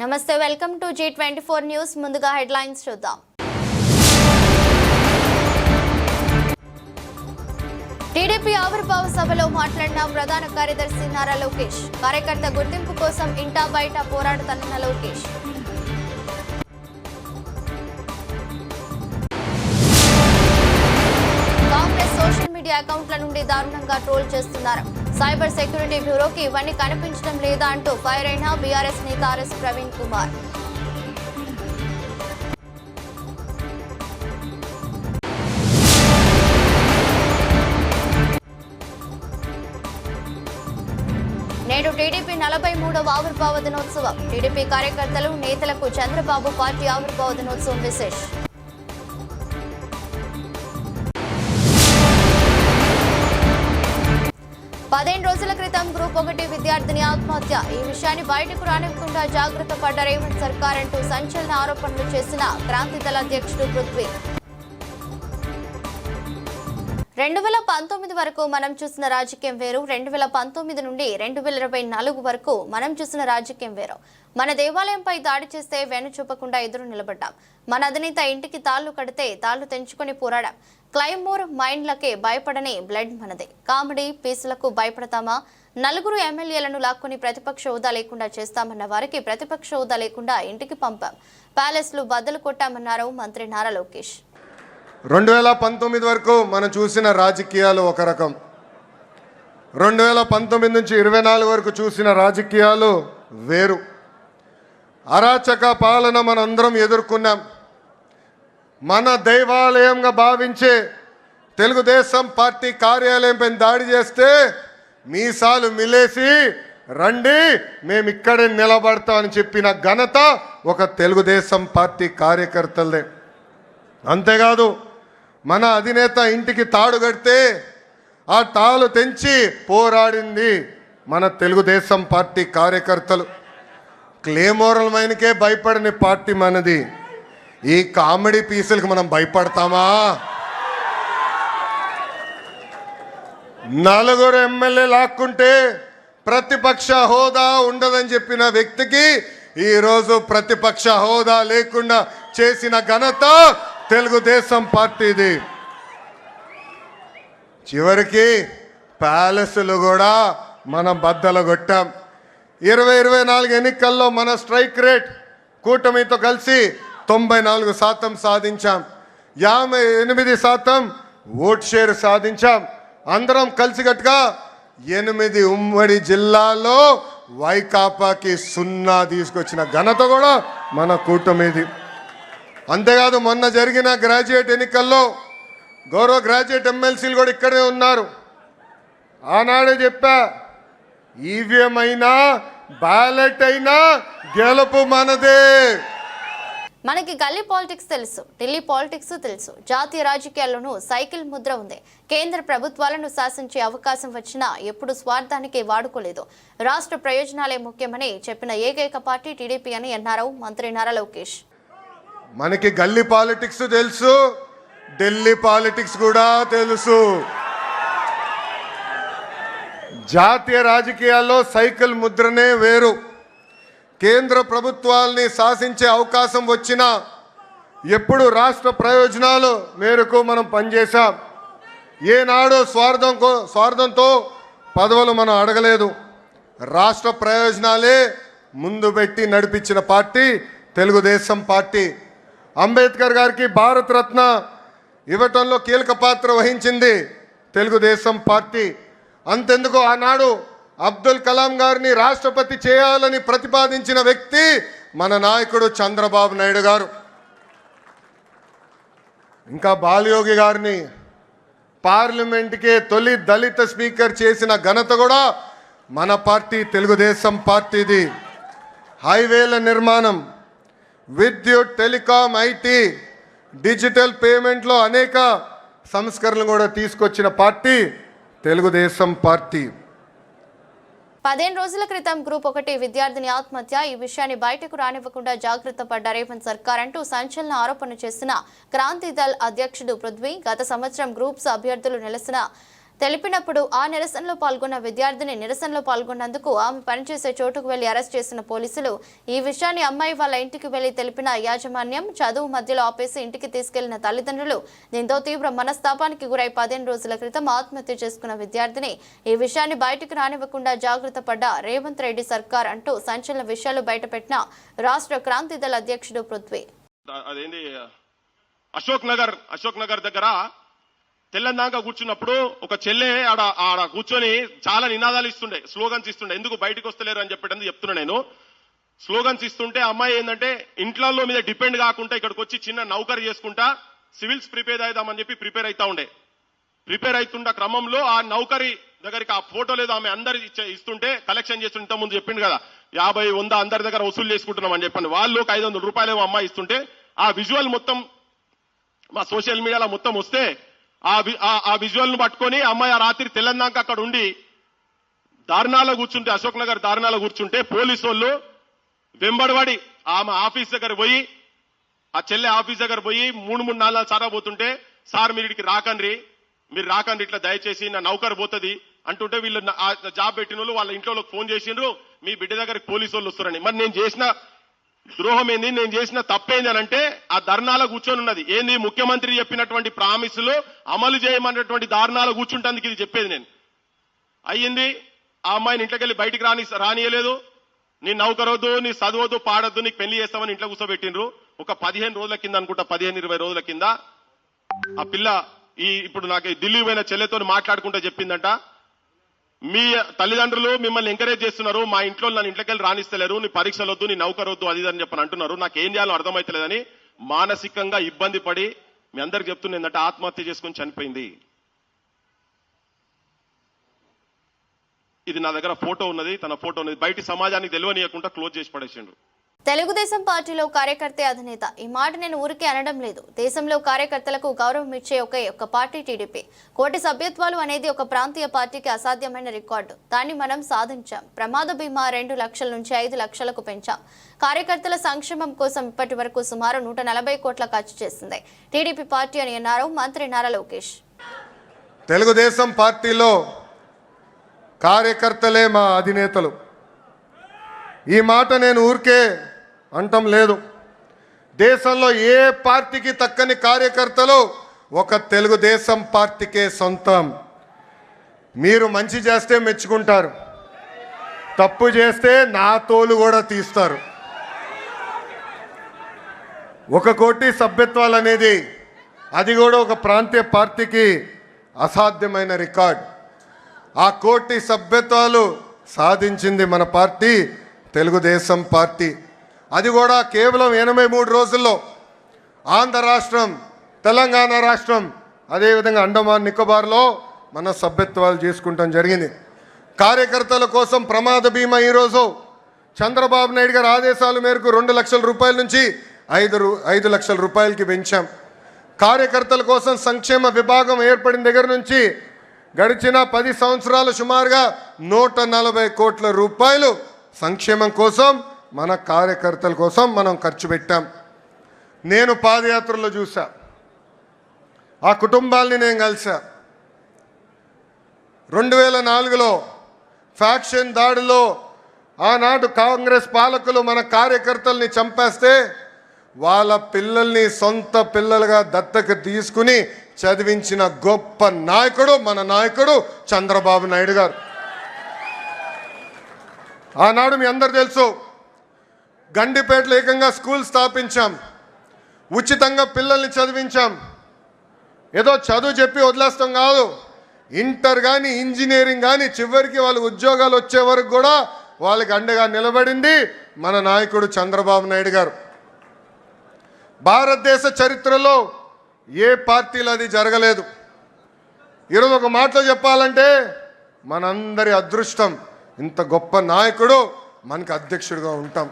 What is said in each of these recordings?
నమస్తే, welcome to G24 news. ముందుగా headlines చూద్దాం. టీడీపీ ఆవిర్భావ సభలో మాట్లాడిన ప్రధాన కార్యదర్శి నారా లోకేష్. కార్యకర్త గుర్తింపు కోసం ఇంటా బయట పోరాడుతున్న లోకేష్. కాంగ్రెస్ సోషల్ మీడియా అకౌంట్ల నుండి దారుణంగా ట్రోల్ చేస్తున్నారు. సైబర్ సెక్యూరిటీ బ్యూరోకి ఇవన్నీ కనిపించడం లేదా అంటూ ఫైర్ అయిన బీఆర్ఎస్ నేత ఆర్ఎస్ ప్రవీణ్ కుమార్. నేడు టీడీపీ 43వ ఆవిర్భావ దినోత్సవం. టీడీపీ కార్యకర్తలు నేతలకు చంద్రబాబు పార్టీ ఆవిర్భావ దినోత్సవం విశేష్. పదిహేను రోజుల క్రితం గ్రూప్ 1 విద్యార్థిని ఆత్మహత్య. ఈ విషయాన్ని బయటకు రానివ్వకుండా జాగ్రత్త పడ్డ రేవంత్ సర్కార్ అంటూ సంచలన ఆరోపణలు చేసిన క్రాంతి దళ అధ్యక్షుడు పృథ్వీ. 2019 వరకు మనం చూసిన రాజకీయం వేరు. 2019 నుండి 2024 వరకు మనం చూసిన రాజకీయం వేరు. మన దేవాలయంపై దాడి చేస్తే వెను చూపకుండా ఎదురు నిలబడ్డాం. మన అధినేత ఇంటికి తాళ్లు కడితే తాళ్లు తెంచుకొని పోరాడాం. క్లైమోర్ మైండ్లకే భయపడని బ్లడ్ మనదే. కామెడీ పీసులకు భయపడతామా? నలుగురు ఎమ్మెల్యేలను లాక్కుని ప్రతిపక్ష హోదా లేకుండా చేస్తామన్న వారికి ప్రతిపక్ష హోదా లేకుండా ఇంటికి పంపాం. ప్యాలెస్లు బద్దలు కొట్టామన్నారు మంత్రి నారా లోకేష్. 2019 వరకు మనం చూసిన రాజకీయాలు ఒక రకం, 2019 నుంచి 24 వరకు చూసిన రాజకీయాలు వేరు. అరాచక పాలన మనందరం ఎదుర్కొన్నాం. మన దైవాలయంగా భావించే తెలుగుదేశం పార్టీ కార్యాలయంపై దాడి చేస్తే మీసాలు మిలేసి రండి మేము ఇక్కడే నిలబడతామని చెప్పిన ఘనత ఒక తెలుగుదేశం పార్టీ కార్యకర్తలదే. అంతేకాదు, మన అధినేత ఇంటికి తాడు కడితే ఆ తాళ్ళు తెంచి పోరాడింది మన తెలుగుదేశం పార్టీ కార్యకర్తలు. క్లేమోరల్ మైన్కే భయపడని పార్టీ మనది. ఈ కామెడీ పీసులకు మనం భయపడతామా? నలుగురు ఎమ్మెల్యే లాక్కుంటే ప్రతిపక్ష హోదా ఉండదని చెప్పిన వ్యక్తికి ఈరోజు ప్రతిపక్ష హోదా లేకుండా చేసిన ఘనత తెలుగుదేశం పార్టీది. చివరికి ప్యాలెస్లు కూడా మనం బద్దలు కొట్టాం. 2024 ఎన్నికల్లో మన స్ట్రైక్ రేట్ కూటమితో కలిసి 94% సాధించాం. 58% ఓట్ షేర్ సాధించాం. అందరం కలిసికట్టుగా 8 ఉమ్మడి జిల్లాల్లో వైకాపాకి 0 తీసుకొచ్చిన ఘనత కూడా మన కూటమిది. అంతేకాదు, మొన్న జరిగిన గ్రాడ్యుయేట్ ఎన్నికల్లో గౌరవ గ్రాడ్యుయేట్ ఎమ్మెల్సీలు కూడా ఇక్కడే ఉన్నారు. ఆనాడే చెప్పా, ఈవీఎం అయినా బ్యాలెట్ అయినా గెలుపు మనదే. మనకి గల్లీ పాలిటిక్స్ తెలుసు, ఢిల్లీ పాలిటిక్స్ తెలుసు. జాతీయ రాజకీయాల్లోనూ సైకిల్ ముద్ర ఉంది. కేంద్ర ప్రభుత్వాలను శాసించే అవకాశం వచ్చినా ఎప్పుడు స్వార్థానికి వాడుకోలేదు. రాష్ట్ర ప్రయోజనాలే ముఖ్యమని చెప్పిన ఏకైక పార్టీ టీడీపీ అని అన్నారు మంత్రి నారా లోకేష్. మనకి గల్లీ పాలిటిక్స్ తెలుసు, ఢిల్లీ పాలిటిక్స్ కూడా తెలుసు. జాతీయ రాజకీయాల్లో సైకిల్ ముద్రనే వేరు. కేంద్ర ప్రభుత్వాల్ని శాసించే అవకాశం వచ్చినా ఎప్పుడు రాష్ట్ర ప్రయోజనాలు మేరకు మనం పనిచేశాం. ఏనాడు స్వార్థంతో పదవులు మనం అడగలేదు. రాష్ట్ర ప్రయోజనాలే ముందు పెట్టి నడిపించిన పార్టీ తెలుగుదేశం పార్టీ. అంబేద్కర్ గారికి భారతరత్న ఇవ్వటంలో కీలక పాత్ర వహించింది తెలుగుదేశం పార్టీ. అంతెందుకు, ఆనాడు అబ్దుల్ కలాం గారిని రాష్ట్రపతి చేయాలని ప్రతిపాదించిన వ్యక్తి మన నాయకుడు చంద్రబాబు నాయుడు గారు. ఇంకా బాలయోగి గారిని పార్లమెంట్కే తొలి దళిత స్పీకర్ చేసిన ఘనత కూడా మన పార్టీ తెలుగుదేశం పార్టీది. హైవేల నిర్మాణం, విద్యుత్, టెలికాం, ఐటీ, డిజిటల్ పేమెంట్లో అనేక సంస్కరణలు కూడా తీసుకొచ్చిన పార్టీ తెలుగుదేశం పార్టీ. 15 రోజుల క్రితం గ్రూప్ 1 విద్యార్థిని ఆత్మహత్య. ఈ విషయాన్ని బయటకు రానివ్వకుండా జాగ్రత్త పడ్డ రేవంత్ సర్కార్ అంటూ సంచలన ఆరోపణ చేసిన క్రాంతి దళ్ అధ్యక్షుడు పృథ్వీ. గత సంవత్సరం గ్రూప్స్ అభ్యర్థులు తెలిపినప్పుడు ఆ నిరసనలో పాల్గొన్న విద్యార్థిని నిరసనలో పాల్గొన్నందుకు ఆమె పనిచేసే చోటుకు వెళ్లి అరెస్ట్ చేసిన పోలీసులు ఈ విషయాన్ని అమ్మాయి వాళ్ళ ఇంటికి వెళ్లి తెలిపిన యాజమాన్యం చదువు మధ్యలో ఆపేసి ఇంటికి తీసుకెళ్లిన తల్లిదండ్రులు దీంతో తీవ్ర మనస్తాపానికి గురై 15 రోజుల క్రితం ఆత్మహత్య చేసుకున్న విద్యార్థిని ఈ విషయాన్ని బయటకు రానివ్వకుండా జాగ్రత్త పడ్డ రేవంత్ రెడ్డి సర్కార్ అంటూ సంచలన విషయాలు బయటపెట్టిన రాష్ట్ర క్రాంతి దళ అధ్యక్షుడు పృథ్వీ. అదేంటి అశోక్ నగర్ దగ్గర తెల్లందాక కూర్చున్నప్పుడు ఒక చెల్లె ఆడ కూర్చొని చాలా నినాదాలు ఇస్తుండే, స్లోగన్స్ ఇస్తుండే. ఎందుకు బయటకు వస్తలేరు అని చెప్పేటందుకు చెప్తున్నా నేను. స్లోగన్స్ ఇస్తుంటే అమ్మాయి ఏంటంటే ఇంట్లో మీద డిపెండ్ కాకుండా ఇక్కడికి వచ్చి చిన్న నౌకరీ చేసుకుంటా సివిల్స్ ప్రిపేర్ అవుదామని చెప్పి ప్రిపేర్ అవుతా ఉండే. ప్రిపేర్ అవుతున్న క్రమంలో ఆ నౌకరీ దగ్గరికి ఆ ఫోటో లేదు ఆమె అందరు ఇస్తుంటే కలెక్షన్ చేస్తుంటే ఇంత ముందు చెప్పిండు కదా 50, 100 అందరి దగ్గర వసూలు చేసుకుంటున్నాం అని చెప్పండి. వాళ్ళు ఒక 500 రూపాయలు అమ్మాయి ఇస్తుంటే ఆ విజువల్ మొత్తం మా సోషల్ మీడియాలో మొత్తం వస్తే ఆ విజువల్ ను పట్టుకొని అమ్మాయి ఆ రాత్రి తెల్లందాక అక్కడ ఉండి దారుణాలో కూర్చుంటే, అశోక్ నగర్ దారుణాలో కూర్చుంటే పోలీసు వాళ్ళు వెంబడబడి ఆమె ఆఫీస్ దగ్గర పోయి, ఆ చెల్లె ఆఫీస్ దగ్గర పోయి 3-4 సార్లు పోతుంటే, సార్ మీరు ఇక్కడికి రాకండి ఇట్లా దయచేసి నా నౌకర్ పోతుంది అంటుంటే వీళ్ళు జాబ్ పెట్టిన వాళ్ళు వాళ్ళ ఇంట్లో ఫోన్ చేసిండ్రు మీ బిడ్డ దగ్గరికి పోలీసు వాళ్ళు వస్తారని. మరి నేను చేసిన ద్రోహం ఏంది, నేను చేసిన తప్పేంది అని అంటే ఆ ధర్నాలో కూర్చొని ఉన్నది ఏంది, ముఖ్యమంత్రి చెప్పినటువంటి ప్రామిసులు అమలు చేయమన్నటువంటి దారుణాలు కూర్చుంటందుకు ఇది చెప్పేది నేను. అయ్యింది ఆ అమ్మాయిని ఇంట్లోకి వెళ్ళి బయటికి రానియలేదు. నీ నౌకరొద్దు, నీ చదవద్దు, పాడొద్దు, నీకు పెళ్లి చేస్తామని ఇంట్లో కూర్చోబెట్టిండ్రు. ఒక 15 రోజుల కింద అనుకుంటా, 15-20 రోజుల కింద ఆ పిల్ల ఇప్పుడు నాకు ఢిల్లీ పోయిన చెల్లెతో మాట్లాడుకుంటూ చెప్పిందంట, మీ తల్లిదండ్రులు మిమ్మల్ని ఎంకరేజ్ చేస్తున్నారు, మా ఇంట్లో నన్ను ఇంట్లోకి వెళ్ళి రాణిస్తలేరు, నీ పరీక్షలు వద్దు, నీ నౌకరొద్దు అది అని చెప్పని అంటున్నారు, నాకు ఏం చేయాలో అర్థమైతలేదని మానసికంగా ఇబ్బంది పడి మీ అందరికి చెప్తున్నా ఏంటంటే ఆత్మహత్య చేసుకుని చనిపోయింది. ఇది నా దగ్గర ఫోటో ఉన్నది, తన ఫోటో ఉన్నది, బయట సమాజానికి తెలియనీయకుండా క్లోజ్ చేసి పడేసిండ్రు. తెలుగుదేశం పార్టీలో కార్యకర్తే అధినేత. ఈ మాట నేను ఊరికే అనడం లేదు. దేశంలో కార్యకర్తలకు గౌరవం ఇచ్చే ఒక్క పార్టీ టీడీపీ. కోటి సభ్యత్వాలు అనేది ఒక ప్రాంతీయ పార్టీకి అసాధ్యమైన రికార్డు. దాన్ని మనం సాధించాం. ప్రమాద బీమా 2 లక్షల నుంచి 5 లక్షలకు పెంచాం. కార్యకర్తల సంక్షేమం కోసం ఇప్పటి వరకు సుమారు 140 కోట్ల ఖర్చు చేసింది టీడీపీ పార్టీ అని అన్నారు మంత్రి నారా లోకేష్. తెలుగుదేశం పార్టీలో కార్యకర్తలే మా అధినేతలు. ఈ మాట నేను ఊరికే అంటం లేదు. దేశంలో ఏ పార్టీకి తక్కని కార్యకర్తలు ఒక తెలుగుదేశం పార్టీకే సొంతం. మీరు మంచి చేస్తే మెచ్చుకుంటారు, తప్పు చేస్తే నా తోలు కూడా తీస్తారు. 1 కోటి సభ్యత్వాలు అనేది అది కూడా ఒక ప్రాంతీయ పార్టీకి అసాధ్యమైన రికార్డ్. ఆ 1 కోటి సభ్యత్వాలు సాధించింది మన పార్టీ తెలుగుదేశం పార్టీ. అది కూడా కేవలం 83 రోజుల్లో. ఆంధ్ర రాష్ట్రం, తెలంగాణ రాష్ట్రం, అదేవిధంగా అండమాన్ నికోబార్లో మన సభ్యత్వాలు చేసుకుంటాం జరిగింది. కార్యకర్తల కోసం ప్రమాద బీమా ఈరోజు చంద్రబాబు నాయుడు గారి ఆదేశాల మేరకు 2 లక్షల రూపాయల నుంచి 5 లక్షల రూపాయలకి పెంచాం. కార్యకర్తల కోసం సంక్షేమ విభాగం ఏర్పడిన దగ్గర నుంచి గడిచిన 10 సంవత్సరాలు సుమారుగా 140 కోట్ల రూపాయలు సంక్షేమం కోసం, మన కార్యకర్తల కోసం మనం ఖర్చు పెట్టాం. నేను పాదయాత్రలో చూసా, ఆ కుటుంబాల్ని నేను కలిసా. 2004లో ఫ్యాక్షన్ దాడిలో ఆనాడు కాంగ్రెస్ పాలకులు మన కార్యకర్తల్ని చంపేస్తే వాళ్ళ పిల్లల్ని సొంత పిల్లలుగా దత్తకు తీసుకుని చదివించిన గొప్ప నాయకుడు మన నాయకుడు చంద్రబాబు నాయుడు గారు. ఆనాడు మీ అందరు తెలుసు, గండిపేటలో ఏకంగా స్కూల్ స్థాపించాం, ఉచితంగా పిల్లల్ని చదివించాం. ఏదో చదువు చెప్పి వదిలేస్తాం కాదు, ఇంటర్ కానీ ఇంజనీరింగ్ కానీ చివరికి వాళ్ళ ఉద్యోగాలు వచ్చే వరకు కూడా వాళ్ళకి అండగా నిలబడింది మన నాయకుడు చంద్రబాబు నాయుడు గారు. భారతదేశ చరిత్రలో ఏ పార్టీలో అది జరగలేదు. ఈరోజు ఒక మాటలో చెప్పాలంటే మనందరి అదృష్టం ఇంత గొప్ప నాయకుడు మనకు అధ్యక్షుడిగా ఉంటాం.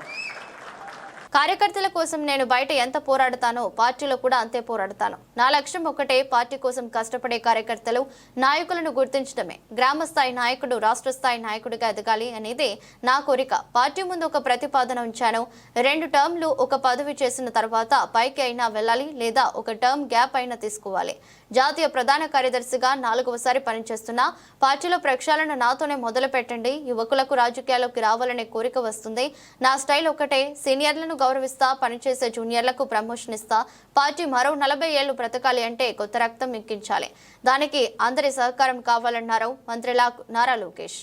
కార్యకర్తల కోసం నేను బయట ఎంత పోరాడతానో పార్టీలో కూడా అంతే పోరాడతాను. నా లక్ష్యం ఒకటే, పార్టీ కోసం కష్టపడే కార్యకర్తలు, నాయకులను గుర్తించడమే. గ్రామ స్థాయి నాయకుడు రాష్ట్ర స్థాయి నాయకుడిగా ఎదగాలి అనేది నా కోరిక. పార్టీ ముందు ఒక ప్రతిపాదన ఉంచాను. 2 టర్మ్లు ఒక పదవి చేసిన తర్వాత పైకి అయినా వెళ్ళాలి, లేదా ఒక టర్మ్ గ్యాప్ అయినా తీసుకోవాలి. జాతీయ ప్రధాన కార్యదర్శిగా 4వసారి పనిచేస్తున్నా. పార్టీలో ప్రక్షాళన నాతోనే మొదలు పెట్టండి. యువకులకు రాజకీయాల్లోకి రావాలనే కోరిక వస్తుంది. నా స్టైల్ ఒకటే, సీనియర్లను గౌరవిస్తా, పనిచేసే జూనియర్లకు ప్రమోషన్ ఇస్తా. పార్టీ మరో 40 ఏళ్లు బ్రతకాలి అంటే కొత్త రక్తం ఎక్కించాలి. దానికి అందరి సహకారం కావాలన్నారు మంత్రి నారా లోకేష్.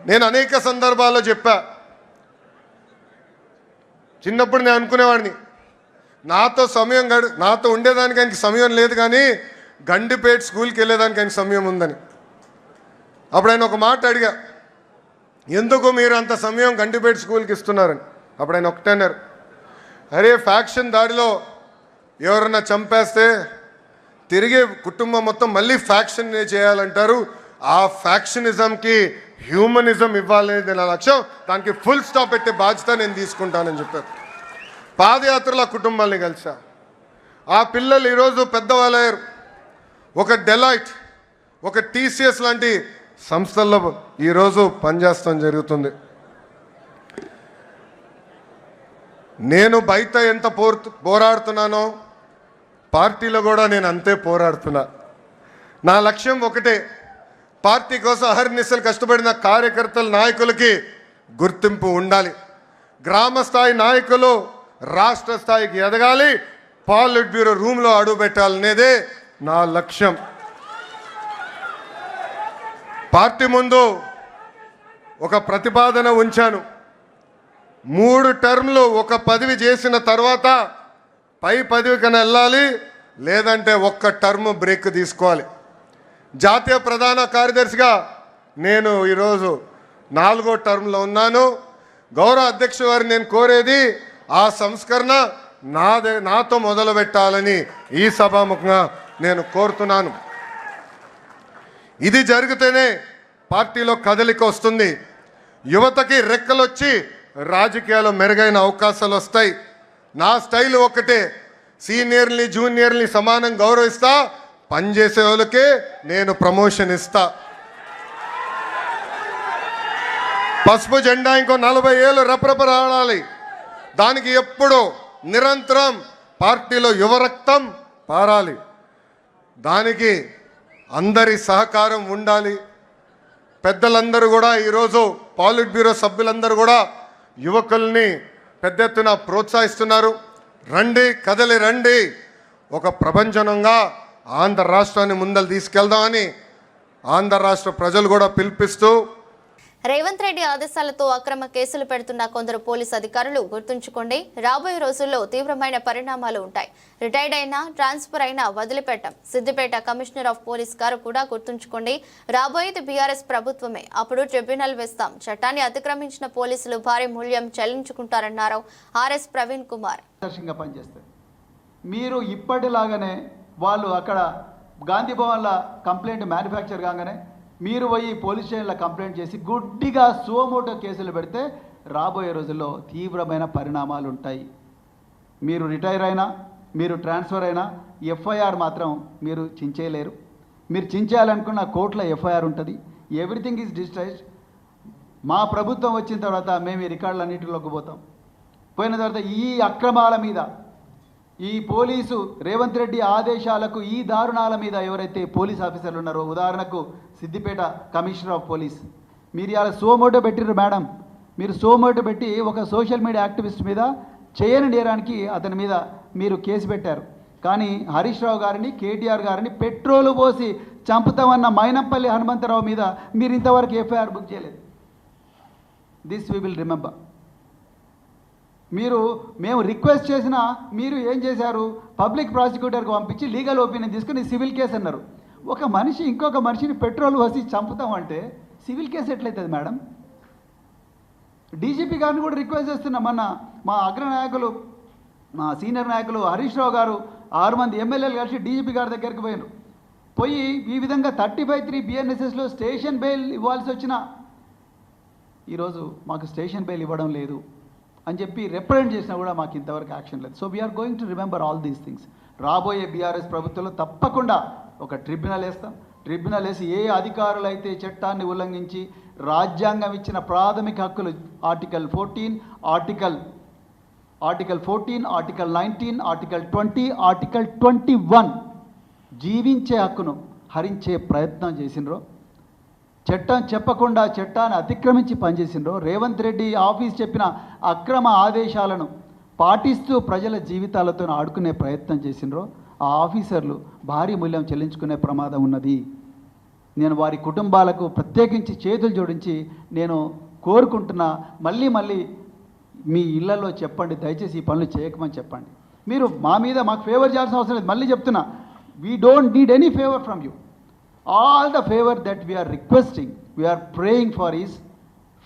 నేను అనేక సందర్భాల్లో చెప్పా, చిన్నప్పుడు నేను అనుకునేవాడిని నాతో ఉండేదానికి ఆయనకి సమయం లేదు, కానీ గండిపేట స్కూల్కి వెళ్ళేదానికి ఆయనకి సమయం ఉందని. అప్పుడు ఆయన ఒక మాట అడిగా, ఎందుకు మీరు అంత సమయం గండిపేట స్కూల్కి ఇస్తున్నారని. అప్పుడు ఆయన ఒకటే అన్నారు, అరే ఫ్యాక్షన్ దాడిలో ఎవరన్నా చంపేస్తే తిరిగి కుటుంబం మొత్తం మళ్ళీ ఫ్యాక్షన్ చేయాలంటారు. ఆ ఫ్యాక్షనిజంకి హ్యూమనిజం ఇవ్వాలనేది నా లక్ష్యం. దానికి ఫుల్ స్టాప్ పెట్టే బాధ్యత నేను తీసుకుంటానని చెప్పారు. పాదయాత్రలో కుటుంబాన్ని కలిసా. ఆ పిల్లలు ఈరోజు పెద్దవాళ్ళయ్యారు. ఒక డెలాయిట్, ఒక టీసీఎస్ లాంటి సంస్థల్లో ఈరోజు పనిచేస్తాం జరుగుతుంది. నేను బయట ఎంత పోరాడుతున్నానో పార్టీలో కూడా నేను అంతే పోరాడుతున్నా. నా లక్ష్యం ఒకటే, పార్టీ కోసం అహర్నిశలు కష్టపడిన కార్యకర్తల నాయకులకి గుర్తింపు ఉండాలి. గ్రామ స్థాయి నాయకులు రాష్ట్ర స్థాయికి ఎదగాలి, పాలిట్ బ్యూరో రూమ్లో అడుగు పెట్టాలనేదే నా లక్ష్యం. పార్టీ ముందు ఒక ప్రతిపాదన ఉంచాను. 3 టర్మ్లు ఒక పదవి చేసిన తర్వాత పై పదవికైనా వెళ్ళాలి, లేదంటే ఒక్క టర్మ్ బ్రేక్ తీసుకోవాలి. జాతీయ ప్రధాన కార్యదర్శిగా నేను ఈరోజు 4వ టర్మ్లో ఉన్నాను. గౌరవ అధ్యక్షుడు వారిని నేను కోరేది, ఆ సంస్కరణ నాతో మొదలు పెట్టాలని ఈ సభాముఖంగా నేను కోరుతున్నాను. ఇది జరిగితేనే పార్టీలో కదలిక వస్తుంది. యువతకి రెక్కలొచ్చి రాజకీయాల్లో మెరుగైన అవకాశాలు వస్తాయి. నా స్టైల్ ఒకటే, సీనియర్ని జూనియర్ని సమానం గౌరవిస్తా, పనిచేసే వాళ్ళకే నేను ప్రమోషన్ ఇస్తా. పసుపు జెండా ఇంకో 40 ఏళ్ళు రపరపరాడాలి. దానికి ఎప్పుడు నిరంతరం పార్టీలో యువరక్తం పారాలి. దానికి అందరి సహకారం ఉండాలి. పెద్దలందరూ కూడా ఈరోజు పాలిట్ బ్యూరో సభ్యులందరూ కూడా యువకుల్ని పెద్ద ఎత్తున ప్రోత్సహిస్తున్నారు. రండి, కదలి రండి, ఒక ప్రపంచంగా ఆంధ్ర రాష్ట్రాన్ని ముందలు తీసుకెళ్దామని ఆంధ్ర రాష్ట్ర ప్రజలు కూడా పిలిపిస్తూ, రేవంత్ రెడ్డి ఆదేశాలతో అక్రమ కేసులు పెడుతున్న కొందరు పోలీసు అధికారులు గుర్తుంచుకోండి, రాబోయే రోజుల్లో తీవ్రమైన పరిణామాలు ఉంటాయి. రిటైర్డ్ అయినా, ట్రాన్స్ఫర్ అయినా వదిలిపెట్టాం. సిద్దిపేట కమిషనర్ ఆఫ్ పోలీస్ గారు కూడా గుర్తుంచుకోండి, రాబోయేది బీఆర్ఎస్ ప్రభుత్వమే, అప్పుడు ట్రిబ్యునల్ వేస్తాం. చట్టాన్ని అతిక్రమించిన పోలీసులు భారీ మూల్యం చెల్లించుకుంటారన్నారు ఆర్ఎస్ ప్రవీణ్ కుమార్. మీరు ఇప్పటిలాగానే వాళ్ళు అక్కడ గాంధీ భవన్ల కంప్లైంట్ మ్యానుఫ్యాక్చర్ కాగానే మీరు పోయి పోలీస్ స్టేషన్లో కంప్లైంట్ చేసి గుడ్డిగా సుమోటో కేసులు పెడితే రాబోయే రోజుల్లో తీవ్రమైన పరిణామాలు ఉంటాయి. మీరు రిటైర్ అయినా, మీరు ట్రాన్స్ఫర్ అయినా ఎఫ్ఐఆర్ మాత్రం మీరు చించేయలేరు. మీరు చించేయాలనుకున్న కోర్టులో ఎఫ్ఐఆర్ ఉంటుంది. Everything is digitised. మా ప్రభుత్వం వచ్చిన తర్వాత మేము ఈ రికార్డులన్నింటిలోకి పోతాం. పోయిన తర్వాత ఈ అక్రమాల మీద, ఈ పోలీసు రేవంత్ రెడ్డి ఆదేశాలకు, ఈ దారుణాల మీద ఎవరైతే పోలీస్ ఆఫీసర్లు ఉన్నారో, ఉదాహరణకు సిద్దిపేట కమిషనర్ ఆఫ్ పోలీస్, మీరు ఇలా సోమోటో పెట్టిర్రు మేడం. మీరు సోమోటో పెట్టి ఒక సోషల్ మీడియా యాక్టివిస్ట్ మీద చేయని నేరానికి అతని మీద మీరు కేసు పెట్టారు. కానీ హరీష్ రావు గారిని, కేటీఆర్ గారిని పెట్రోలు పోసి చంపుతామన్న మైనంపల్లి హనుమంతరావు మీద మీరు ఇంతవరకు ఎఫ్ఐఆర్ బుక్ చేయలేదు. This we will remember. మేము రిక్వెస్ట్ చేసినా మీరు ఏం చేశారు, పబ్లిక్ ప్రాసిక్యూటర్కి పంపించి లీగల్ ఒపీనియన్ తీసుకుని సివిల్ కేసు అన్నారు. ఒక మనిషి ఇంకొక మనిషిని పెట్రోల్ పోసి చంపుతామంటే సివిల్ కేసు ఎట్లయితుంది మేడం? డీజీపీ గారిని కూడా రిక్వెస్ట్ చేస్తున్నాం. మా అగ్రనాయకులు, మా సీనియర్ నాయకులు హరీష్ రావు గారు 6 మంది ఎమ్మెల్యేలు కలిసి డీజీపీ గారి దగ్గరికి పోయినారు. పోయి ఈ విధంగా 35(3) BNSSలో స్టేషన్ బెయిల్ ఇవ్వాల్సి వచ్చినా ఈరోజు మాకు స్టేషన్ బెయిల్ ఇవ్వడం లేదు అని చెప్పి రిప్రజెంట్ చేసినా కూడా మాకు ఇంతవరకు యాక్షన్ లేదు. So we're going to remember all these things. రాబోయే బీఆర్ఎస్ ప్రభుత్వంలో తప్పకుండా ఒక ట్రిబ్యునల్ వేస్తాం. ట్రిబ్యునల్ వేసి ఏ అధికారులు అయితే చట్టాన్ని ఉల్లంఘించి రాజ్యాంగం ఇచ్చిన ప్రాథమిక హక్కులు ఆర్టికల్ 14, ఆర్టికల్ 19, ఆర్టికల్ 20, ఆర్టికల్ 21 జీవించే హక్కును హరించే ప్రయత్నం చేసినరో, చట్టం చెప్పకుండా చట్టాన్ని అతిక్రమించి పనిచేసినరో, రేవంత్ రెడ్డి ఆఫీస్ చెప్పిన అక్రమ ఆదేశాలను పాటిస్తూ ప్రజల జీవితాలతో ఆడుకునే ప్రయత్నం చేసినరో, ఆ ఆఫీసర్లు భారీ మూల్యం చెల్లించుకునే ప్రమాదం ఉన్నది. నేను వారి కుటుంబాలకు ప్రత్యేకించి చేతులు జోడించి నేను కోరుకుంటున్నా, మళ్ళీ మీ ఇళ్లలో చెప్పండి, దయచేసి ఈ పనులు చేయకమని చెప్పండి. మీరు మాకు ఫేవర్ చేయాల్సిన అవసరం లేదు. మళ్ళీ చెప్తున్నా, we don't need any favour from you. All the favour that we're requesting, we're praying for is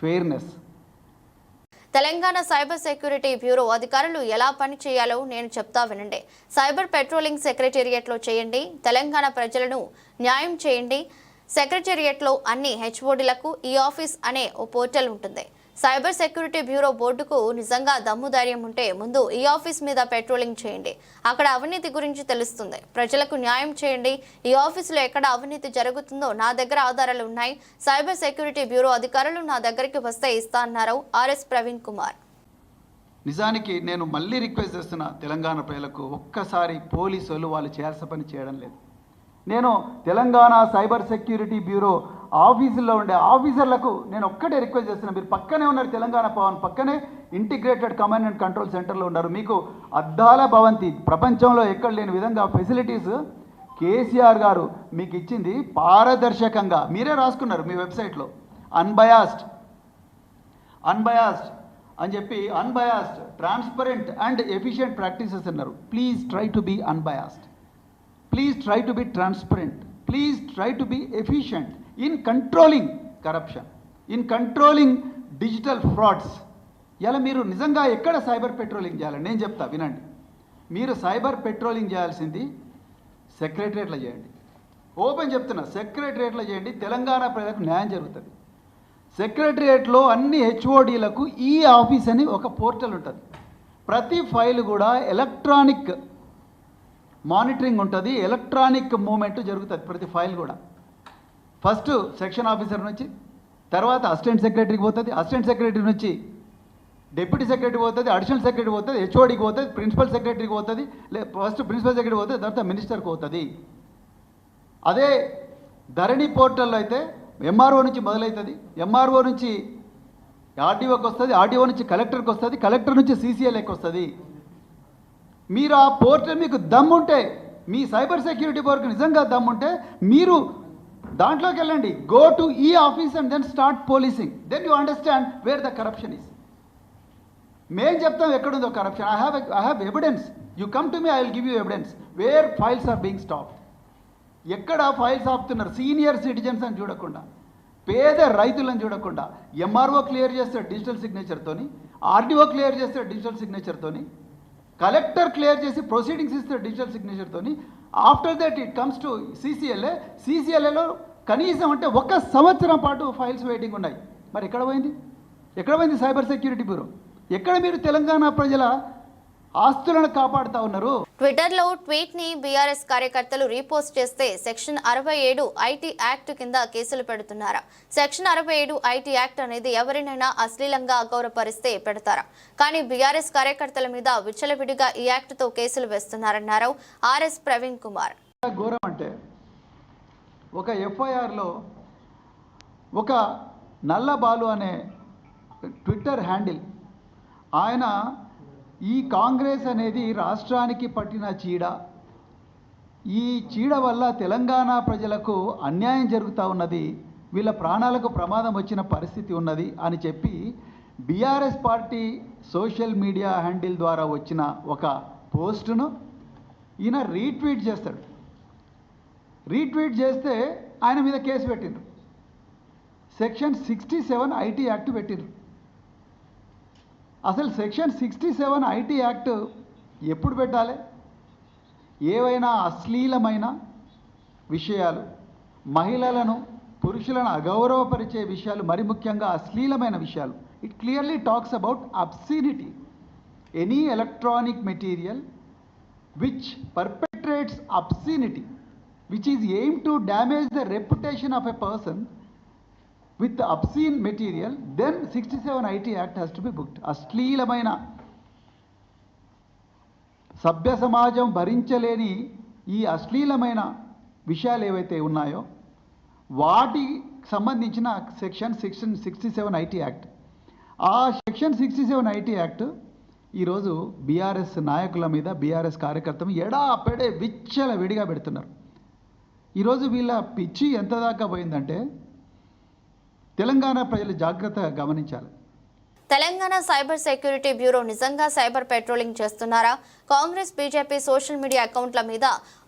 fairness. Telangana cyber security bureau అధికారులు ఎలా పని చేయాలో నేను చెప్తా వినండి. సైబర్ పెట్రోలింగ్ సెక్రటేరియట్లో చేయండి. తెలంగాణ ప్రజలను న్యాయం చేయండి. సెక్రటేరియట్లో అన్ని హెచ్ఓడీలకు ఈ ఆఫీస్ అనే ఓ పోర్టల్ ఉంటుంది. సైబర్ సెక్యూరిటీ బ్యూరో బోర్డుకు నిజంగా దమ్ము ధైర్యం ఉంటే ముందు ఈ ఆఫీస్ మీద పెట్రోలింగ్ చేయండి. అక్కడ అవినీతి గురించి తెలుస్తుంది. ప్రజలకు న్యాయం చేయండి. ఈ ఆఫీసులో ఎక్కడ అవినీతి జరుగుతుందో నా దగ్గర ఆధారాలు ఉన్నాయి. సైబర్ సెక్యూరిటీ బ్యూరో అధికారులు నా దగ్గరికి వస్తే ఇస్తా అన్నారు ఆర్ఎస్ ప్రవీణ్ కుమార్. నిజానికి నేను మళ్ళీ రిక్వెస్ట్ చేస్తున్నా తెలంగాణ ప్రజలకు, ఒక్కసారి పోలీసులు వాళ్ళు చేయాల్సిన పని చేయడం లేదు. నేను తెలంగాణ సైబర్ సెక్యూరిటీ బ్యూరో ఆఫీసుల్లో ఉండే ఆఫీసర్లకు నేను ఒక్కటే రిక్వెస్ట్ చేస్తున్నా, మీరు పక్కనే ఉన్నారు, తెలంగాణ భవన్ పక్కనే ఇంటిగ్రేటెడ్ కమాండ్ అండ్ కంట్రోల్ సెంటర్లో ఉన్నారు. మీకు అద్దాల భవంతి, ప్రపంచంలో ఎక్కడ లేని విధంగా ఫెసిలిటీస్ కేసీఆర్ గారు మీకు ఇచ్చింది. పారదర్శకంగా మీరే రాసుకున్నారు మీ వెబ్సైట్లో, అన్బయాస్డ్ అని చెప్పి, unbiased, transparent and efficient practices అన్నారు. Please try to be unbiased, please try to be transparent, please try to be efficient in controlling corruption, in controlling digital frauds. ఇలా మీరు నిజంగా ఎక్కడ సైబర్ పెట్రోలింగ్ చేయాలని నేను చెప్తా వినండి. మీరు సైబర్ పెట్రోలింగ్ చేయాల్సింది సెక్రటరియట్లో చేయండి. ఓపెన్ చెప్తున్నా, సెక్రటరియట్లో చేయండి. తెలంగాణ ప్రజలకు న్యాయం జరుగుతుంది. సెక్రటరియట్లో అన్ని హెచ్ఓడీలకు ఈ ఆఫీస్ అని ఒక పోర్టల్ ఉంటుంది. ప్రతి ఫైల్ కూడా ఎలక్ట్రానిక్ మానిటరింగ్ ఉంటుంది, ఎలక్ట్రానిక్ మూమెంట్ జరుగుతుంది. ప్రతి ఫైల్ కూడా ఫస్ట్ సెక్షన్ ఆఫీసర్ నుంచి, తర్వాత అసిస్టెంట్ సెక్రటరీకి పోతుంది, అసిస్టెంట్ సెక్రటరీ నుంచి డిప్యూటీ సెక్రటరీ పోతుంది, అడిషనల్ సెక్రటరీ పోతుంది, హెచ్ఓడికి పోతుంది, ప్రిన్సిపల్ సెక్రటరీకి పోతుంది, ఫస్ట్ ప్రిన్సిపల్ సెక్రటరీ పోతుంది, తర్వాత మినిస్టర్కి పోతుంది. అదే ధరణి పోర్టల్లో అయితే ఎంఆర్ఓ నుంచి మొదలవుతుంది, ఎంఆర్ఓ నుంచి ఆర్డీఓకి వస్తుంది, ఆర్డీఓ నుంచి కలెక్టర్కి వస్తుంది, కలెక్టర్ నుంచి సీసీఎల్ఏకి వస్తుంది. మీరు ఆ పోర్టల్ మీకు దమ్ముంటే, మీ సైబర్ సెక్యూరిటీ బోర్డుకి నిజంగా దమ్ముంటే మీరు దాంట్లోకి వెళ్ళండి. గో టు ఈ office and then start policing. Then you understand where the corruption is. మేం చెప్తాం ఎక్కడుందో corruption. I have evidence. You come to me, I will give you evidence where files are being stopped. ఎక్కడ files ఆపుతున్నారు? Senior citizens అని చూడకుండా, పేద రైతులను చూడకుండా, ఎంఆర్ఓ క్లియర్ చేస్తే డిజిటల్ సిగ్నేచర్తోని, ఆర్డీఓ క్లియర్ చేస్తే డిజిటల్ సిగ్నేచర్తోని, కలెక్టర్ క్లియర్ చేసి ప్రొసీడింగ్స్ ఇస్తే డిజిటల్ సిగ్నేచర్తోని, after that it comes to సీసీఎల్ఏలో కనీసం అంటే 1 సంవత్సరం పాటు ఫైల్స్ వెయిటింగ్ ఉన్నాయి. మరి ఎక్కడ పోయింది సైబర్ సెక్యూరిటీ బ్యూరో? ఎక్కడ మీరు తెలంగాణ ప్రజల ఆస్తులను కాపాడుతా ఉన్నారు? ట్విట్టర్లో ట్వీట్ ని బీఆర్ఎస్ కార్యకర్తలు రీపోస్ట్ చేస్తే సెక్షన్ 67 ఐటీ యాక్ట్ కింద కేసులు పెడుతున్నారు. సెక్షన్ 67 ఐటీ యాక్ట్ అనేది ఎవరినైనా అశ్లీలంగా అగౌరవపరిస్తే పెడతారా, కానీ బీఆర్ఎస్ కార్యకర్తల మీద విచ్చలవిడిగా ఈ యాక్ట్ తో కేసులు వేస్తున్నారన్నారు ఆర్ఎస్ ప్రవీణ్ కుమార్. ఘోరం అంటే ఒక ఎఫ్ఐఆర్లో ఒక నల్లబాలు అనే ట్విట్టర్ హ్యాండిల్, ఆయన ఈ కాంగ్రెస్ అనేది రాష్ట్రానికి పట్టిన చీడ, ఈ చీడ వల్ల తెలంగాణ ప్రజలకు అన్యాయం జరుగుతూ ఉన్నది, వీళ్ళ ప్రాణాలకు ప్రమాదం వచ్చిన పరిస్థితి ఉన్నది అని చెప్పి BRS party social media handle ద్వారా వచ్చిన ఒక పోస్టును ఈయన రీట్వీట్ చేస్తాడు. రీట్వీట్ చేస్తే ఆయన మీద కేసు పెట్టిండ్రు. సెక్షన్ 67 ఐటీ యాక్ట్ పెట్టిండ్రు. అసలు సెక్షన్ 67 ఐటీ యాక్ట్ ఎప్పుడు పెట్టాలి? ఏవైనా అశ్లీలమైన విషయాలు, మహిళలను పురుషులను అగౌరవపరిచే విషయాలు, మరి ముఖ్యంగా అశ్లీలమైన విషయాలు It clearly talks about obscenity. Any electronic material which perpetrates obscenity, which is aimed to damage the reputation of a person with the obscene material, then 67 IT Act has to be booked. అశ్లీలమైన సభ్య సమాజం భరించలేని ఈ అశ్లీలమైన విషయాలు ఏవైతే ఉన్నాయో వాటికి సంబంధించిన section 67 IT act. ఆ సెక్షన్ 67 IT యాక్ట్ ఈరోజు బీఆర్ఎస్ నాయకుల మీద, బీఆర్ఎస్ కార్యకర్తలు ఎడాపెడే విచ్చల విడిగా పెడుతున్నారు. ఈరోజు వీళ్ళ పిచ్చి ఎంత దాకా పోయిందంటే తెలంగాణ ప్రజలు జాగ్రత్తగా గమనించాలి. తెలంగాణ సైబర్ సెక్యూరిటీ బ్యూరో నిజంగా సైబర్ పెట్రోలింగ్ చేస్తున్నారా? కాంగ్రెస్, బీజేపీ సోషల్ మీడియా అకౌంట్ల మీద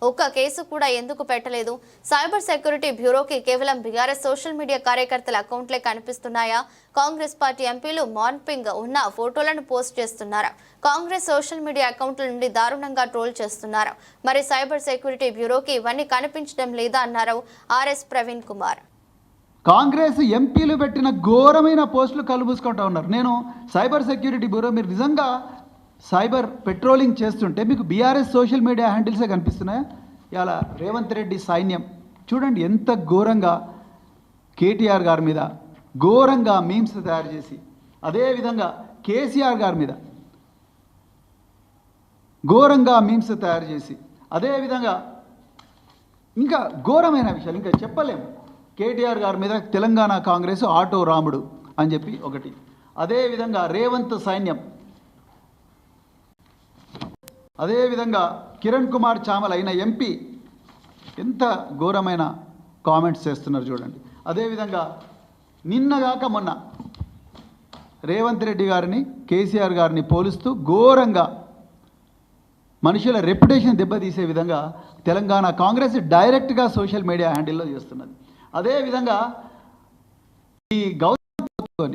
ఒక్క కేసు కూడా ఎందుకు పెట్టలేదు? సైబర్ సెక్యూరిటీ బ్యూరోకి కేవలం బీఆర్ఎస్ సోషల్ మీడియా కార్యకర్తల అకౌంట్లే కనిపిస్తున్నాయా? కాంగ్రెస్ పార్టీ ఎంపీలు మార్పింగ్ ఉన్న ఫోటోలను పోస్ట్ చేస్తున్నారా? కాంగ్రెస్ సోషల్ మీడియా అకౌంట్ల నుండి దారుణంగా ట్రోల్ చేస్తున్నారా? మరి సైబర్ సెక్యూరిటీ బ్యూరోకి ఇవన్నీ కనిపించడం లేదా అన్నారు ఆర్ఎస్ ప్రవీణ్ కుమార్. కాంగ్రెస్ ఎంపీలు పెట్టిన ఘోరమైన పోస్టులు కలుబూసుకుంటూ ఉన్నారు. నేను సైబర్ సెక్యూరిటీ బ్యూరో, మీరు నిజంగా సైబర్ పెట్రోలింగ్ చేస్తుంటే మీకు బీఆర్ఎస్ సోషల్ మీడియా హ్యాండిల్సే కనిపిస్తున్నాయా? ఇలా రేవంత్ రెడ్డి సైన్యం చూడండి ఎంత ఘోరంగా కేటీఆర్ గారి మీద ఘోరంగా మీమ్స్ తయారు చేసి, అదేవిధంగా కేసీఆర్ గారి మీద ఘోరంగా మీమ్స్ తయారు చేసి, అదేవిధంగా ఇంకా ఘోరమైన విషయాలు ఇంకా చెప్పలేము. కేటీఆర్ గారి మీద తెలంగాణ కాంగ్రెస్ ఆటో రాముడు అని చెప్పి ఒకటి, అదేవిధంగా రేవంత్ సైన్యం, అదేవిధంగా కిరణ్ కుమార్ చామల్ అయిన ఎంపీ ఎంత ఘోరమైన కామెంట్స్ చేస్తున్నారు చూడండి. అదేవిధంగా నిన్నగాక మొన్న రేవంత్ రెడ్డి గారిని, కేసీఆర్ గారిని పోలుస్తూ ఘోరంగా మనుషుల రెప్యుటేషన్ దెబ్బతీసే విధంగా తెలంగాణ కాంగ్రెస్ డైరెక్ట్గా సోషల్ మీడియా హ్యాండిల్లో చేస్తున్నది. అదేవిధంగా ఈ గౌతమ్